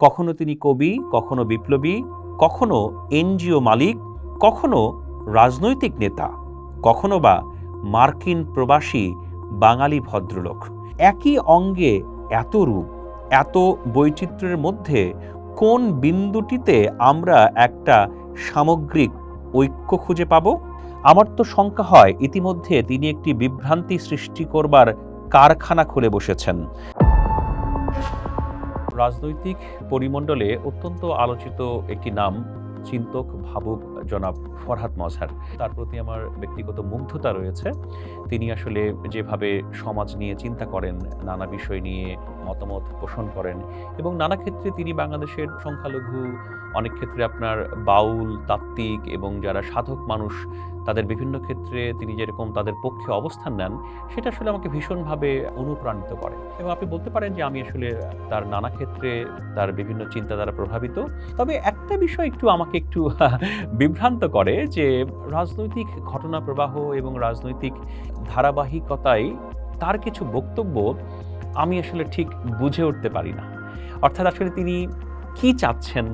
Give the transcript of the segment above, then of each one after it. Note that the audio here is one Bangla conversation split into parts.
কখনো তিনি কবি, কখনো বিপ্লবী, কখনো এনজিও মালিক, কখনো রাজনৈতিক নেতা, কখনো বা মার্কিন প্রবাসী বাঙালি ভদ্রলোক। একই অঙ্গে এত রূপ, এত বৈচিত্র্যের মধ্যে কোন বিন্দুটিতে আমরা একটা সামগ্রিক ঐক্য খুঁজে পাব? আমার তো শঙ্কা হয় ইতিমধ্যে তিনি একটি বিভ্রান্তি সৃষ্টি করবার কারখানা খুলে বসেছেন। রাজনৈতিক পরিমণ্ডলে অত্যন্ত আলোচিত একটি নাম, চিন্তক ভাবুক জনাব ফরহাদ মজহার। তার প্রতি আমার ব্যক্তিগত মুগ্ধতা রয়েছে। তিনি আসলে যেভাবে সমাজ নিয়ে চিন্তা করেন, নানা বিষয় নিয়ে মতামত পোষণ করেন এবং নানা ক্ষেত্রে তিনি বাংলাদেশের সংখ্যালঘু, অনেক ক্ষেত্রে আপনার বাউল, তাত্ত্বিক এবং যারা সাধক মানুষ তাদের বিভিন্ন ক্ষেত্রে তিনি যেরকম তাদের পক্ষে অবস্থান নেন, সেটা আসলে আমাকে ভীষণভাবে অনুপ্রাণিত করে এবং আপনি বলতে পারেন যে আমি আসলে তার নানা ক্ষেত্রে তার বিভিন্ন চিন্তা দ্বারা প্রভাবিত। তবে একটা বিষয় আমাকে একটু বিভ্রান্ত করে যে রাজনৈতিক ঘটনা প্রবাহ এবং রাজনৈতিক ধারাবাহিকতায় তার কিছু বক্তব্য আমি আসলে ঠিক বুঝে উঠতে পারি না। অর্থাৎ আসলে তিনি কি চাচ্ছেন,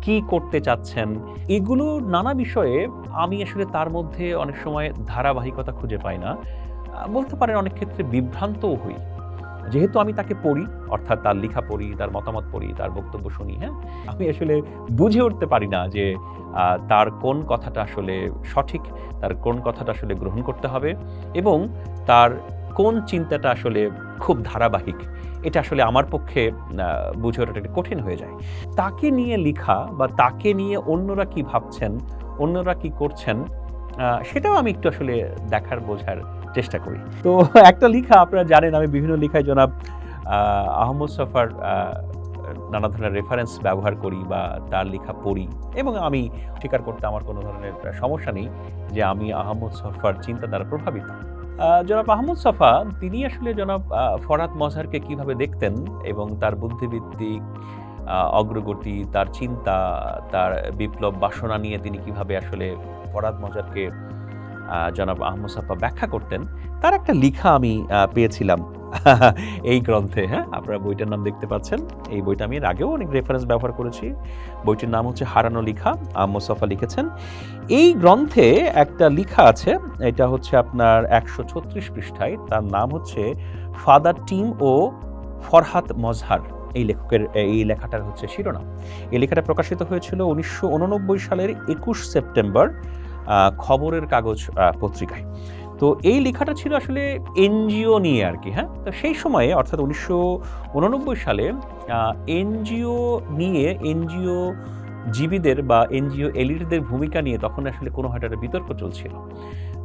কি করতে চাচ্ছেন, এগুলো নানা বিষয়ে আমি আসলে তার মধ্যে অনেক সময় ধারাবাহিকতা খুঁজে পাই না। বলতে পারেন অনেক ক্ষেত্রে বিভ্রান্তও হই। যেহেতু আমি তাকে পড়ি, অর্থাৎ তার লেখা পড়ি, তার মতামত পড়ি, তার বক্তব্য শুনি, আমি আসলে বুঝে উঠতে পারি না যে তার কোন কথাটা আসলে সঠিক, তার কোন কথাটা আসলে গ্রহণ করতে হবে এবং তার কোন চিন্তাটা আসলে খুব ধারাবাহিক। এটা আসলে আমার পক্ষে বুঝে ওঠাটা একটু কঠিন হয়ে যায়। তাকে নিয়ে লেখা বা তাকে নিয়ে অন্যরা কি ভাবছেন, অন্যরা কি করছেন, সেটাও আমি একটু আসলে দেখার বোঝার চেষ্টা করি। তো একটা লেখা আপনারা জানেন, আমি বিভিন্ন লেখায় জনাব আহমদ ছফার নানা ধরনের রেফারেন্স ব্যবহার করি বা তার লেখা পড়ি এবং আমি স্বীকার করতে আমার কোনো ধরনের সমস্যা নেই যে আমি আহমদ ছফার চিন্তা দ্বারা প্রভাবিত। জনাব আহমদ ছফা তিনি আসলে জনাব ফরহাদ মজহারকে কিভাবে দেখতেন এবং তার বুদ্ধিবৃত্তিক অগ্রগতি, তার চিন্তা, তার বিপ্লব বাসনা নিয়ে তিনি কিভাবে আসলে ফরহাদ মজহারকে জনাব আহমদ ছফা ব্যাখ্যা করতেন, তার একটা লেখা আমি পেয়েছিলাম এই গ্রন্থে। আপনারা বইটার নাম দেখতে পাচ্ছেন। এই বইটা আমি এর আগেও অনেক রেফারেন্স ব্যবহার করেছি। বইটির নাম হচ্ছে হারানো লেখা, আহমদ ছফা লিখেছেন। এই গ্রন্থে একটা লেখা আছে, এটা হচ্ছে আপনার 136 পৃষ্ঠায়। তার নাম হচ্ছে ফাদার টিম ও ফরহাদ মজহার। এই লেখকের এই লেখাটার হচ্ছে শিরোনাম। এই লেখাটা প্রকাশিত হয়েছিল 1989 সালের 21 সেপ্টেম্বর খবরের কাগজ পত্রিকায়। তো এই লেখাটা ছিল আসলে এনজিও নিয়ে আর কি। তো সেই সময়ে অর্থাৎ 1989 সালে এনজিও নিয়ে, এনজিও জীবীদের বা এনজিও এলিটদের ভূমিকা নিয়ে তখন আসলে কোনো একটা বিতর্ক চলছিল।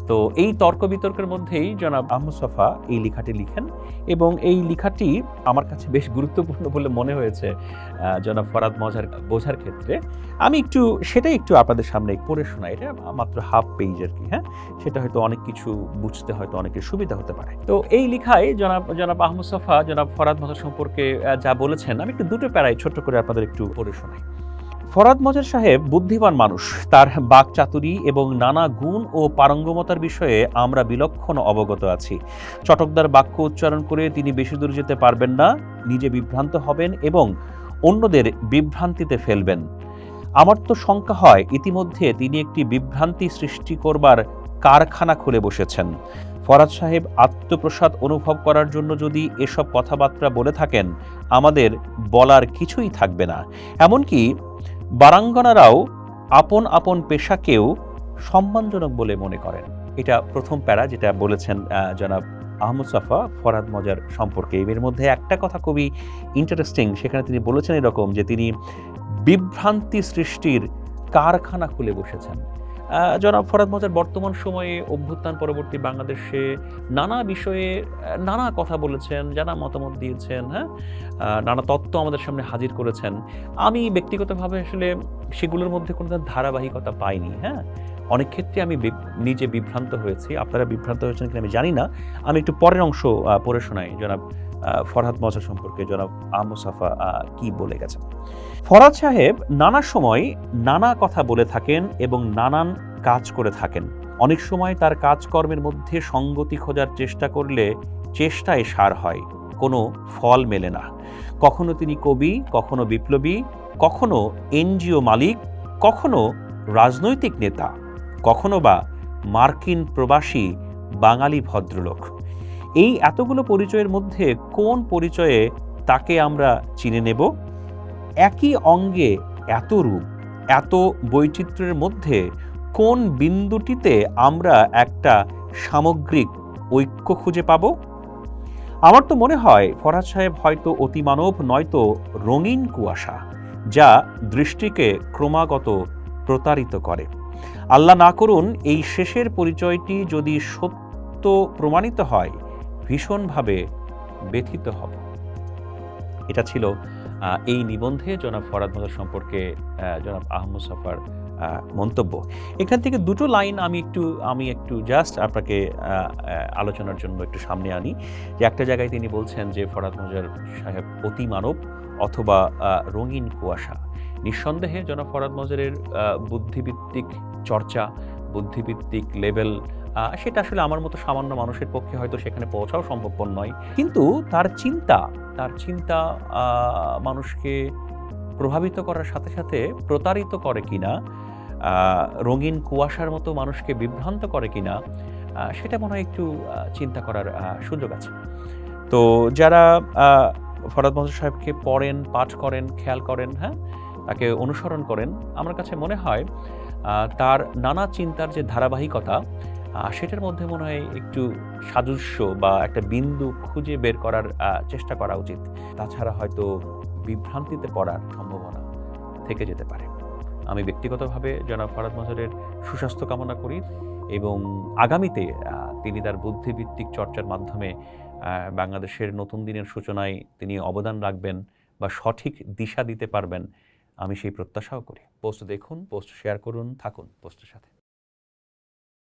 তো এই তর্ক বিতর্কের মধ্যেই জনাব আহমদ ছফা এই লেখাটি লিখেন এবং এই লেখাটি আমার কাছে বেশ গুরুত্বপূর্ণ বলে মনে হয়েছে জনাব ফরহাদ মজহার বোঝার ক্ষেত্রে। আমি সেটাই একটু আপনাদের সামনে পড়ে শোনাই। এটা মাত্র হাফ পেজ আর কি। সেটা হয়তো অনেক কিছু বুঝতে হয়তো অনেকের সুবিধা হতে পারে। তো এই লেখায় জনাব আহমদ ছফা জনাব ফরহাদ মজহার সম্পর্কে যা বলেছেন, আমি একটু দুটো প্যারায় ছোট্ট করে আপনাদের একটু পড়ে শোনাই। ফরহাদ মজহার সাহেব বুদ্ধিমান মানুষ। তার বাকচাতুরী এবং নানা গুণ ও পারঙ্গমতার বিষয়ে আমরা বিলক্ষণ অবগত আছি। চটকদার বাক্য উচ্চারণ করে তিনি বেশি দূর যেতে পারবেন না, নিজে বিভ্রান্ত হবেন এবং অন্যদের বিভ্রান্তিতে ফেলবেন। আমার তো শঙ্কা হয় ইতিমধ্যে তিনি একটি বিভ্রান্তি সৃষ্টি করবার কারখানা খুলে বসেছেন। ফরহাদ সাহেব আত্মপ্রসাদ অনুভব করার জন্য যদি এসব কথাবার্তা বলে থাকেন, আমাদের বলার কিছুই থাকবে না। এমনকি বারাঙ্গনারাও আপন আপন পেশাকেও সম্মানজনক বলে মনে করেন। এটা প্রথম প্যারা, যেটা বলেছেন জনাব আহমদ ছফা ফরহাদ মজহার সম্পর্কে। এর মধ্যে একটা কথা খুবই ইন্টারেস্টিং, সেখানে তিনি বলেছেন এরকম যে তিনি বিভ্রান্তি সৃষ্টির কারখানা খুলে বসেছেন। জনাব ফরহাদ মজহার বর্তমান সময়ে অভ্যুত্থান পরবর্তী বাংলাদেশে নানা বিষয়ে নানা কথা বলেছেন, নানা মতামত দিয়েছেন, নানা তত্ত্ব আমাদের সামনে হাজির করেছেন। আমি ব্যক্তিগতভাবে আসলে সেগুলোর মধ্যে কোনো ধারাবাহিকতা পাইনি। অনেক ক্ষেত্রে আমি নিজে বিভ্রান্ত হয়েছি। আপনারা বিভ্রান্ত হয়েছেন কিনা আমি জানি না। আমি একটু পরের অংশ পড়ে শোনাই জনাব ফরহাদ মজহার সম্পর্কে জনাব আহমদ ছফা কি বলে গেছেন। ফরহাদ সাহেব নানা সময় নানা কথা বলে থাকেন এবং নানান কাজ করে থাকেন। অনেক সময় তার কাজকর্মের মধ্যে সঙ্গতি খোঁজার চেষ্টা করলে চেষ্টায় সার হয়, কোনো ফল মেলে না। কখনো তিনি কবি, কখনো বিপ্লবী, কখনো এনজিও মালিক, কখনো রাজনৈতিক নেতা, কখনো বা মার্কিন প্রবাসী বাঙালি ভদ্রলোক। এই এতগুলো পরিচয়ের মধ্যে কোন পরিচয়ে তাকে আমরা চিনে নেব? একই অঙ্গে এত রূপ, এত বৈচিত্র্যের মধ্যে কোন বিন্দুটিতে আমরা একটা সামগ্রিক ঐক্য খুঁজে পাব? আমার তো মনে হয় ফরহাদ সাহেব হয়তো অতিমানব নয়তো রঙিন কুয়াশা, যা দৃষ্টিকে ক্রমাগত প্রতারিত করে। আল্লাহ না করুন এই শেষের পরিচয়টি যদি সত্য প্রমাণিত হয়, ভীষণভাবে ব্যথিত হব। এটা ছিল এই নিবন্ধে জনাব ফরহাদ মজহার সম্পর্কে জনাব আহমদ ছফার মন্তব্য। এখান থেকে দুটো লাইন আমি একটু জাস্ট আপনাকে আলোচনার জন্য একটু সামনে আনি। যে একটা জায়গায় তিনি বলছেন যে ফরহাদ মজহার সাহেব অতি মানব অথবা রঙিন কুয়াশা। নিঃসন্দেহে জনাব ফরহাদ মজহারের বুদ্ধিভিত্তিক চর্চা, বুদ্ধিভিত্তিক লেভেল, সেটা আসলে আমার মতো সামান্য মানুষের পক্ষে হয়তো সেখানে পৌঁছাও সম্ভবপর নয়। কিন্তু তার চিন্তা মানুষকে প্রভাবিত করার সাথে সাথে প্রতারিত করে কিনা, রঙিন কুয়াশার মতো মানুষকে বিভ্রান্ত করে কিনা, সেটা মনে হয় একটু চিন্তা করার সুযোগ আছে। তো যারা ফরহাদ মজহার সাহেবকে পড়েন, পাঠ করেন, খেয়াল করেন, হ্যাঁ, তাকে অনুসরণ করেন, আমার কাছে মনে হয় তার নানা চিন্তার যে ধারাবাহিকতা, সেটার মধ্যে মনে হয় একটু সাদৃশ্য বা একটা বিন্দু খুঁজে বের করার চেষ্টা করা উচিত। তাছাড়া হয়তো বিভ্রান্তিতে পড়ার সম্ভাবনা থেকে যেতে পারে। আমি ব্যক্তিগতভাবে জনাব ফরহাদ মজহারের সুস্বাস্থ্য কামনা করি এবং আগামীতে তিনি তার বুদ্ধিভিত্তিক চর্চার মাধ্যমে বাংলাদেশের নতুন দিনের সূচনায় তিনি অবদান রাখবেন বা সঠিক দিশা দিতে পারবেন, আমি সেই প্রত্যাশাও করি। পোস্ট দেখুন, পোস্ট শেয়ার করুন, থাকুন পোস্টের সাথে।